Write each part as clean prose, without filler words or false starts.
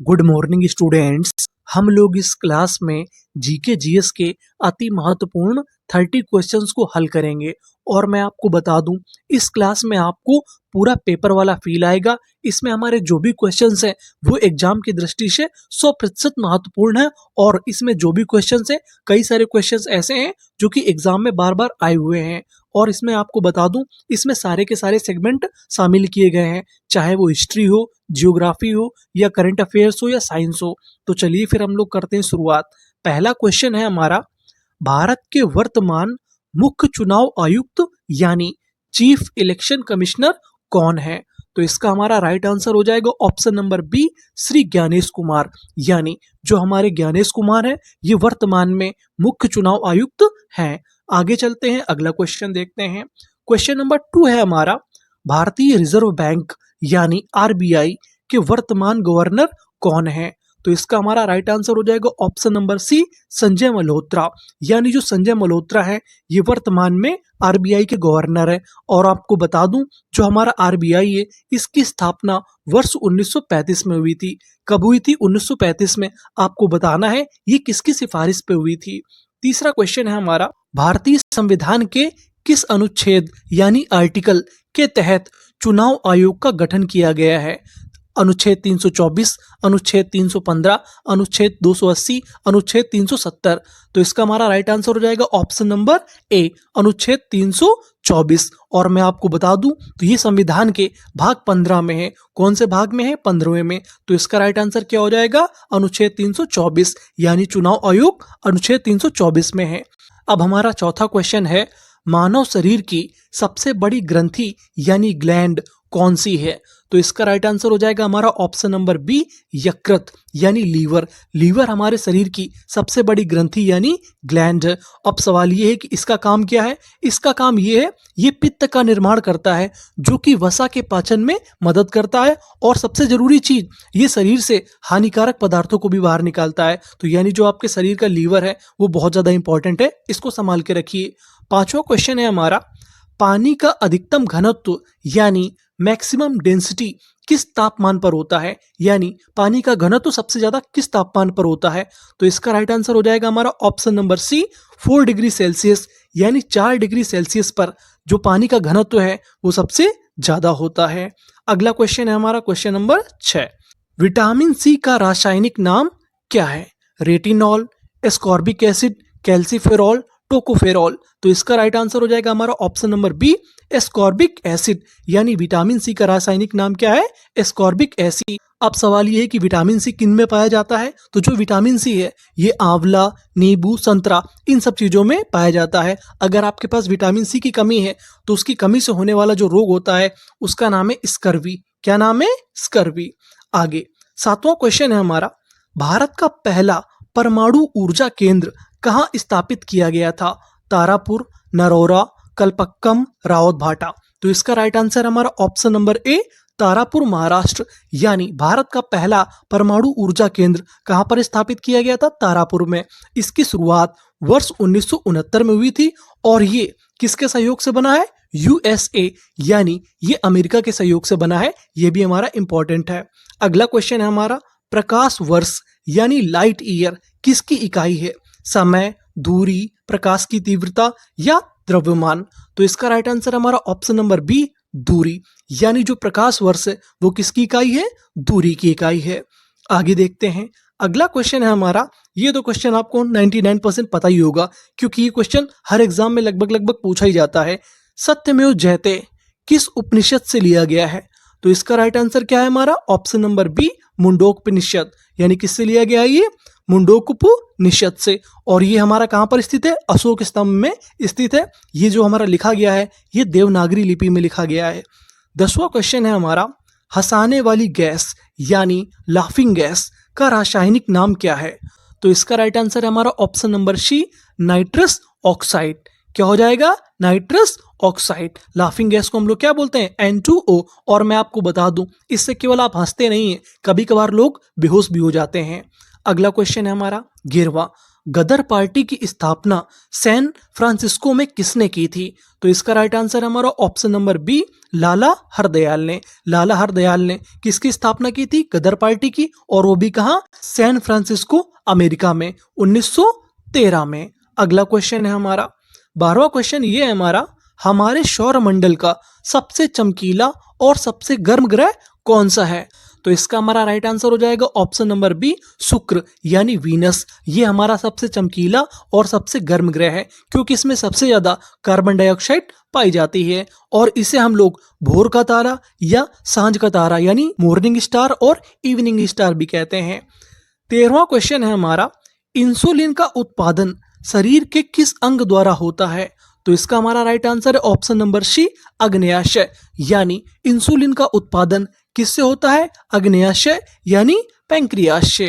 Good morning students. हम लोग इस क्लास में जीके जीएस के अति महत्वपूर्ण 30 क्वेश्चंस को हल करेंगे और मैं आपको बता दूं इस क्लास में आपको पूरा पेपर वाला फील आएगा। इसमें हमारे जो भी क्वेश्चंस हैं वो एग्जाम की दृष्टि से 100% महत्वपूर्ण है और इसमें जो भी क्वेश्चंस हैं कई सारे क्वेश्चंस ऐसे हैं जो कि एग्जाम में बार बार आए हुए हैं। और इसमें आपको बता दूं इसमें सारे के सारे सेगमेंट शामिल किए गए हैं, चाहे वो हिस्ट्री हो, जियोग्राफी हो या करंट अफेयर्स हो या साइंस हो। तो चलिए फिर हम लोग करते हैं शुरुआत। पहला क्वेश्चन है हमारा, भारत के वर्तमान मुख्य चुनाव आयुक्त यानी चीफ इलेक्शन कमिश्नर कौन है? तो इसका हमारा राइट आंसर हो जाएगा option number B, Shri Gyanesh Kumar. यानी जो हमारे ज्ञानेश कुमार है ये वर्तमान में मुख्य चुनाव आयुक्त हैं। आगे चलते हैं, अगला क्वेश्चन देखते हैं। क्वेश्चन नंबर 2 है हमारा, भारतीय रिजर्व बैंक यानी आरबीआई के वर्तमान गवर्नर कौन है? तो इसका हमारा राइट आंसर हो जाएगा option number C, Sanjay Malhotra. यानी जो संजय मल्होत्रा है ये वर्तमान में आरबीआई के गवर्नर है। और आपको बता दूं जो हमारा आरबीआई है इसकी स्थापना वर्ष 1935 में हुई थी। कब हुई थी? 1935 में। आपको बताना है ये किसकी सिफारिश पे हुई थी। तीसरा क्वेश्चन है हमारा, भारतीय संविधान के किस अनुच्छेद यानी आर्टिकल के तहत चुनाव आयोग का गठन किया गया है? अनुच्छेद 324, अनुच्छेद 315, अनुच्छेद 280, अनुच्छेद 370। तो इसका हमारा राइट आंसर हो जाएगा ऑप्शन नंबर ए, अनुच्छेद 324। और मैं आपको बता दूं तो ये संविधान के भाग 15 में है। कौन से भाग में है? 15वें में। तो इसका राइट आंसर क्या हो जाएगा? अनुच्छेद 324, यानी चुनाव आयोग अनुच्छेद 324 में है। अब हमारा चौथा क्वेश्चन है, मानव शरीर की सबसे बड़ी ग्रंथि यानी ग्लैंड कौन सी है? तो इसका राइट आंसर हो जाएगा हमारा ऑप्शन नंबर बी, यकृत यानी लीवर। लीवर हमारे शरीर की सबसे बड़ी ग्रंथि यानी ग्लैंड है। अब सवाल ये है कि इसका काम क्या है? इसका काम ये है, ये पित्त का निर्माण करता है जो कि वसा के पाचन में मदद करता है और सबसे जरूरी चीज ये शरीर से हानिकारक पदार्थों को भी बाहर निकालता है। तो यानी जो आपके शरीर का लीवर है वो बहुत ज्यादा इंपॉर्टेंट है, इसको संभाल के रखिए। पांचवा क्वेश्चन है हमारा, पानी का अधिकतम घनत्व यानी मैक्सिमम डेंसिटी किस तापमान पर होता है? यानी पानी का घनत्व सबसे ज्यादा किस तापमान पर होता है? तो इसका राइट आंसर हो जाएगा हमारा option number C, 4 degree Celsius. यानी 4 डिग्री सेल्सियस पर जो पानी का घनत्व है वो सबसे ज्यादा होता है। अगला क्वेश्चन है हमारा क्वेश्चन नंबर 6, विटामिन सी का रासायनिक नाम क्या है? Retinol, ascorbic acid, calciferol, tocopherol. तो इसका राइट आंसर हो जाएगा हमारा option number B, ascorbic acid. यानी विटामिन सी का रासायनिक नाम क्या है? Ascorbic acid. अब सवाल ये है कि विटामिन सी किन में पाया जाता है? तो जो विटामिन सी है ये आंवला, नींबू, संतरा इन सब चीजों में पाया जाता है। अगर आपके पास विटामिन सी की कमी है तो उसकी कमी से होने वाला जो रोग होता है उसका नाम है स्कर्वी। क्या नाम है? स्कर्वी। आगे 7वां क्वेश्चन है हमारा, भारत का पहला परमाणु ऊर्जा केंद्र कहाँ स्थापित किया गया था? तारापुर, नरोरा, कलपक्कम, रावतभाटा। तो इसका राइट आंसर हमारा option number A, Tarapur, Maharashtra. यानी भारत का पहला परमाणु ऊर्जा केंद्र कहां पर स्थापित किया गया था? तारापुर में। इसकी शुरुआत वर्ष 1969 में हुई थी और ये किसके सहयोग से बना है? यूएसए यानी ये अमेरिका के सहयोग से बना है। ये भी हमारा इंपॉर्टेंट है। अगला क्वेश्चन है हमारा, प्रकाश वर्ष यानी लाइट ईयर किसकी इकाई है? समय, दूरी, प्रकाश की तीव्रता या द्रव्यमान। तो इसका राइट आंसर हमारा ऑप्शन नंबर बी, दूरी। यानी जो प्रकाश वर्ष है वो किसकी इकाई है? दूरी की इकाई है। आगे देखते हैं, अगला क्वेश्चन है हमारा, ये तो क्वेश्चन आपको 99% पता ही होगा क्योंकि ये क्वेश्चन हर एग्जाम में लगभग पूछा ही जाता है। सत्यमेव जयते किस उपनिषद से लिया गया है? तो इसका राइट आंसर क्या है हमारा? Option number B, Mundakopanishad. यानी किससे लिया गया है? ये मुंडोकपनिषद से। और ये हमारा कहां पर स्थित है? अशोक स्तंभ में स्थित है। ये जो हमारा लिखा गया है ये देवनागरी लिपि में लिखा गया है। 10वां क्वेश्चन है हमारा, हंसाने वाली गैस यानी लाफिंग गैस का रासायनिक नाम क्या है? तो इसका राइट आंसर है हमारा option number C, nitrous oxide. क्या हो जाएगा? Nitrous oxide. लाफिंग गैस को हम लोग क्या बोलते हैं? N2O। और मैं आपको बता दूं इससे केवल आप हंसते नहीं हैं, कभी कभार लोग बेहोश भी हो जाते हैं। अगला क्वेश्चन है हमारा 11वां, गदर पार्टी की स्थापना सैन फ्रांसिस्को में किसने की थी? तो इसका राइट आंसर हमारा ऑप्शन नंबर बी, लाला हरदयाल ने। लाला हरदयाल ने किसकी स्थापना की थी? गदर पार्टी की। और वो भी कहाँ? सैन फ्रांसिस्को, अमेरिका में, 1913 में। अगला क्वेश्चन है हमारा 12वां क्वेश्चन ये है हमारा, हमारे सौरमंडल का सबसे चमकीला और सबसे गर्म ग्रह कौन सा है? तो इसका हमारा राइट आंसर हो जाएगा ऑप्शन नंबर बी, शुक्र यानी वीनस। ये हमारा सबसे चमकीला और सबसे गर्म ग्रह है क्योंकि इसमें सबसे ज्यादा कार्बन डाइऑक्साइड पाई जाती है और इसे हम लोग भोर का तारा या सांझ का तारा यानी मॉर्निंग स्टार और इवनिंग स्टार भी कहते हैं। 13वां क्वेश्चन है हमारा, इंसुलिन का उत्पादन शरीर के किस अंग द्वारा होता है? तो इसका हमारा राइट आंसर है ऑप्शन नंबर सी, अग्न्याशय। यानी इंसुलिन का उत्पादन किससे होता है? अग्न्याशय यानी पैंक्रियास से।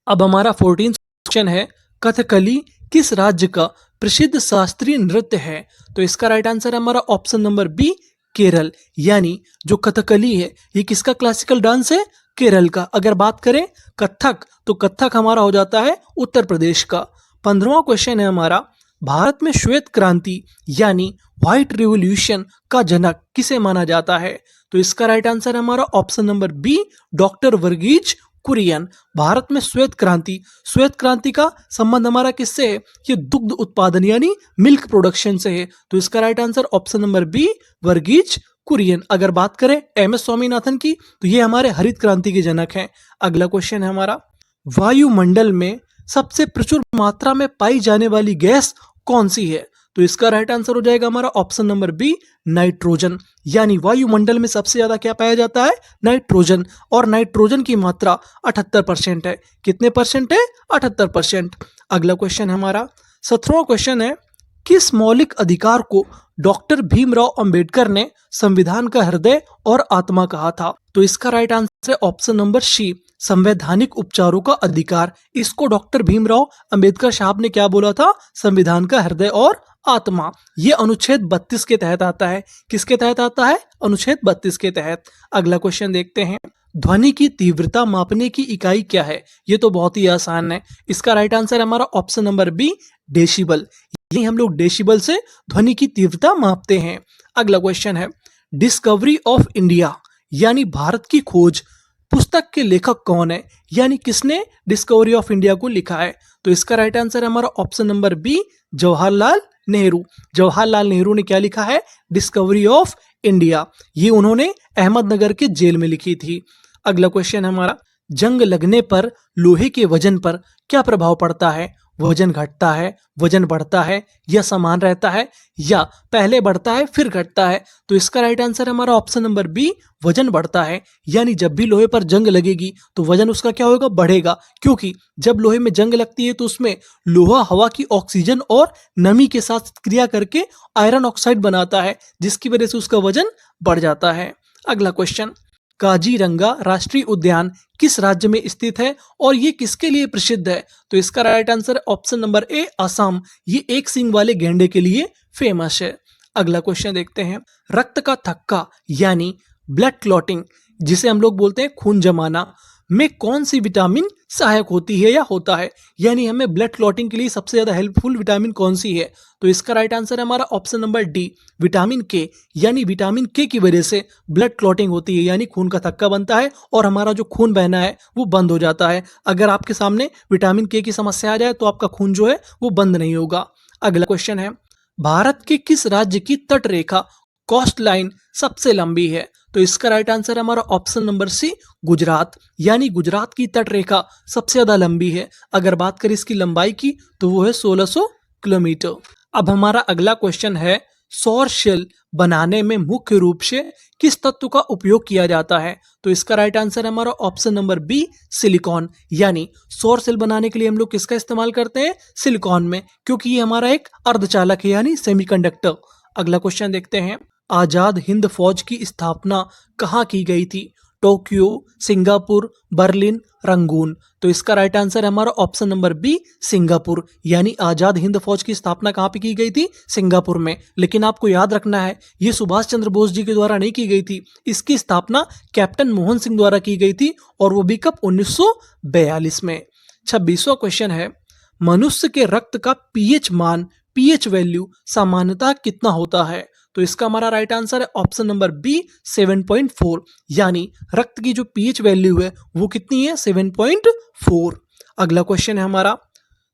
अब हमारा 14 क्वेश्चन है, कथकली किस राज्य का प्रसिद्ध शास्त्रीय नृत्य है? तो इसका राइट आंसर है हमारा ऑप्शन नंबर बी, केरल। यानी जो कथकली है ये किसका क्लासिकल डांस है? केरल का। अगर बात करें कथक तो कथक हमारा हो जाता है उत्तर प्रदेश का। 15वां क्वेश्चन है हमारा, भारत में श्वेत क्रांति यानी व्हाइट रिवॉल्यूशन का जनक किसे माना जाता है? तो इसका राइट आंसर है हमारा option number B, doctor Verghese Kurien. Bharat में श्वेत क्रांति का संबंध हमारा किससे है? ये दुग्ध उत्पादन यानी मिल्क प्रोडक्शन से है। तो इसका right answer option number B, Verghese Kurien. अगर बात करें एम एस स्वामीनाथन की तो ये हमारे हरित क्रांति के जनक हैं। अगला क्वेश्चन है हमारा, वायुमंडल में सबसे प्रचुर मात्रा में पाई जाने वाली गैस कौन सी है? तो इसका राइट आंसर हो जाएगा हमारा ऑप्शन नंबर बी, नाइट्रोजन। यानी वायुमंडल में सबसे ज्यादा क्या पाया जाता है? नाइट्रोजन। और नाइट्रोजन की मात्रा 78% है। कितने परसेंट है? 78%। अगला क्वेश्चन हमारा 17वां क्वेश्चन है, किस मौलिक अधिकार को डॉक्टर भीमराव अंबेडकर ने संविधान का हृदय और आत्मा कहा था? तो इसका राइट आंसर है ऑप्शन नंबर सी, संवैधानिक उपचारों का अधिकार। इसको डॉक्टर भीमराव अंबेडकर साहब ने क्या बोला था? संविधान का हृदय और आत्मा। ये अनुच्छेद 32 के तहत आता है। किसके तहत आता है? अनुच्छेद 32 के तहत। अगला क्वेश्चन देखते हैं, ध्वनि की तीव्रता मापने की इकाई क्या है? ये तो बहुत ही आसान है। इसका राइट आंसर है हमारा ऑप्शन नंबर बी, डेसिबल। ये हम लोग डेसिबल से ध्वनि की तीव्रता मापते हैं। अगला क्वेश्चन है, डिस्कवरी ऑफ इंडिया यानी भारत की खोज पुस्तक के लेखक कौन है? यानी किसने डिस्कवरी ऑफ इंडिया को लिखा है? तो इसका राइट आंसर है हमारा option number B, Jawaharlal Nehru. Jawaharlal Nehru ने क्या लिखा है? Discovery of India. ये उन्होंने अहमदनगर के जेल में लिखी थी। अगला क्वेश्चन हमारा, जंग लगने पर लोहे के वजन पर क्या प्रभाव पड़ता है? वजन घटता है, वजन बढ़ता है या समान रहता है या पहले बढ़ता है फिर घटता है? तो इसका राइट आंसर हमारा ऑप्शन नंबर बी, वजन बढ़ता है। यानी जब भी लोहे पर जंग लगेगी तो वजन उसका क्या होगा? बढ़ेगा। क्योंकि जब लोहे में जंग लगती है तो उसमें लोहा हवा की ऑक्सीजन और नमी के साथ क्रिया करके आयरन ऑक्साइड बनाता है, जिसकी वजह से उसका वजन बढ़ जाता है। अगला क्वेश्चन, काजीरंगा राष्ट्रीय उद्यान किस राज्य में स्थित है और ये किसके लिए प्रसिद्ध है? तो इसका राइट आंसर है ऑप्शन नंबर ए, असम। ये एक सींग वाले गैंडे के लिए फेमस है। अगला क्वेश्चन देखते हैं, रक्त का थक्का यानी ब्लड क्लॉटिंग, जिसे हम लोग बोलते हैं खून जमाना, में कौन सी विटामिन सहायक होती है या होता है? यानी हमें ब्लड क्लॉटिंग के लिए सबसे ज्यादा हेल्पफुल विटामिन कौन सी है? तो इसका राइट आंसर है हमारा ऑप्शन नंबर डी, विटामिन के। यानी विटामिन के की वजह से ब्लड क्लॉटिंग होती है, यानी खून का थक्का बनता है और हमारा जो खून बहना है वो बंद हो जाता है। अगर आपके सामने विटामिन के की समस्या आ जाए तो आपका खून जो है वो बंद नहीं होगा। अगला क्वेश्चन है, भारत के किस राज्य की तट रेखा कोस्ट लाइन सबसे लंबी है? तो इसका राइट आंसर है हमारा ऑप्शन नंबर सी, गुजरात। यानी गुजरात की तट रेखा सबसे ज्यादा लंबी है। अगर बात करें इसकी लंबाई की तो वो है 1600 किलोमीटर। अब हमारा अगला क्वेश्चन है, सौर सेल बनाने में मुख्य रूप से किस तत्व का उपयोग किया जाता है? तो इसका राइट आंसर है हमारा ऑप्शन नंबर बी, सिलिकॉन। यानी सौर सेल बनाने के लिए हम लोग किसका इस्तेमाल करते हैं? सिलिकॉन में, क्योंकि ये हमारा एक अर्धचालक है यानी सेमीकंडक्टर। अगला क्वेश्चन देखते हैं, आजाद हिंद फौज की स्थापना कहाँ की गई थी? Tokyo, Singapore, Berlin, Rangoon. तो इसका राइट आंसर है हमारा ऑप्शन नंबर बी, सिंगापुर। यानी आजाद हिंद फौज की स्थापना कहाँ पे की गई थी? सिंगापुर में। लेकिन आपको याद रखना है ये सुभाष चंद्र बोस जी के द्वारा नहीं की गई थी, इसकी स्थापना कैप्टन मोहन सिंह द्वारा की गई थी और वो भी कब? 1942 में। 26वां क्वेश्चन है, मनुष्य के रक्त का पीएच मान, पीएच वैल्यू सामान्यतः कितना होता है? तो इसका हमारा राइट आंसर है ऑप्शन नंबर बी 7.4, यानी रक्त की जो पीएच वैल्यू है वो कितनी है? 7.4। अगला क्वेश्चन है हमारा,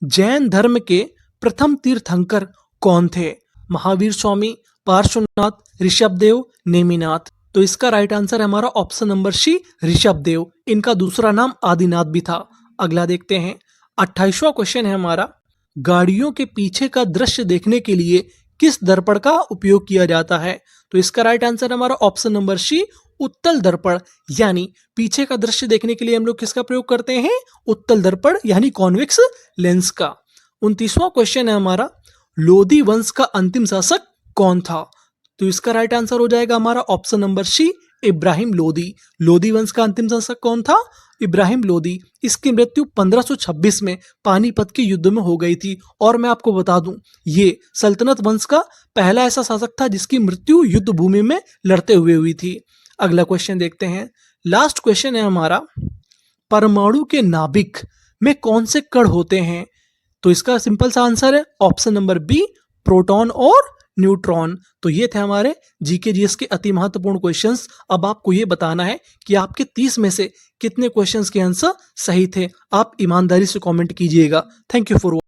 जैन धर्म के प्रथम तीर्थंकर कौन थे? महावीर स्वामी, पार्श्वनाथ, ऋषभदेव, नेमिनाथ। तो इसका राइट आंसर है हमारा ऑप्शन नंबर सी ऋषभदेव। इनका दूसरा नाम आदिनाथ भी था। अगला देखते हैं, 28वां क्वेश्चन है हमारा, गाड़ियों के पीछे का दृश्य देखने के लिए किस दर्पण का उपयोग किया जाता है? तो इसका राइट आंसर है हमारा ऑप्शन नंबर सी उत्तल दर्पण, यानी पीछे का दृश्य देखने के लिए हम लोग किसका प्रयोग करते हैं? उत्तल दर्पण यानी कॉन्वेक्स लेंस का। 29वां क्वेश्चन है हमारा, लोधी वंश का अंतिम शासक कौन था? तो इसका राइट आंसर हो जाएगा हमारा option number C Ibrahim Lodi. Lodhi वंश का अंतिम शासक कौन था? इब्राहिम लोदी। इसकी मृत्यु 1526 में पानीपत के युद्ध में हो गई थी। और मैं आपको बता दूं, ये सल्तनत वंश का पहला ऐसा शासक था जिसकी मृत्यु युद्ध भूमि में लड़ते हुए हुई थी। अगला क्वेश्चन देखते हैं, लास्ट क्वेश्चन है हमारा, परमाणु के नाभिक में कौन से कण होते हैं? तो इसका सिंपल सा आंसर है ऑप्शन नंबर बी प्रोटॉन और न्यूट्रॉन। तो ये थे हमारे जीके जीएस के अति महत्वपूर्ण क्वेश्चंस। अब आपको ये बताना है कि आपके 30 में से कितने क्वेश्चंस के आंसर सही थे। आप ईमानदारी से कमेंट कीजिएगा। Thank you for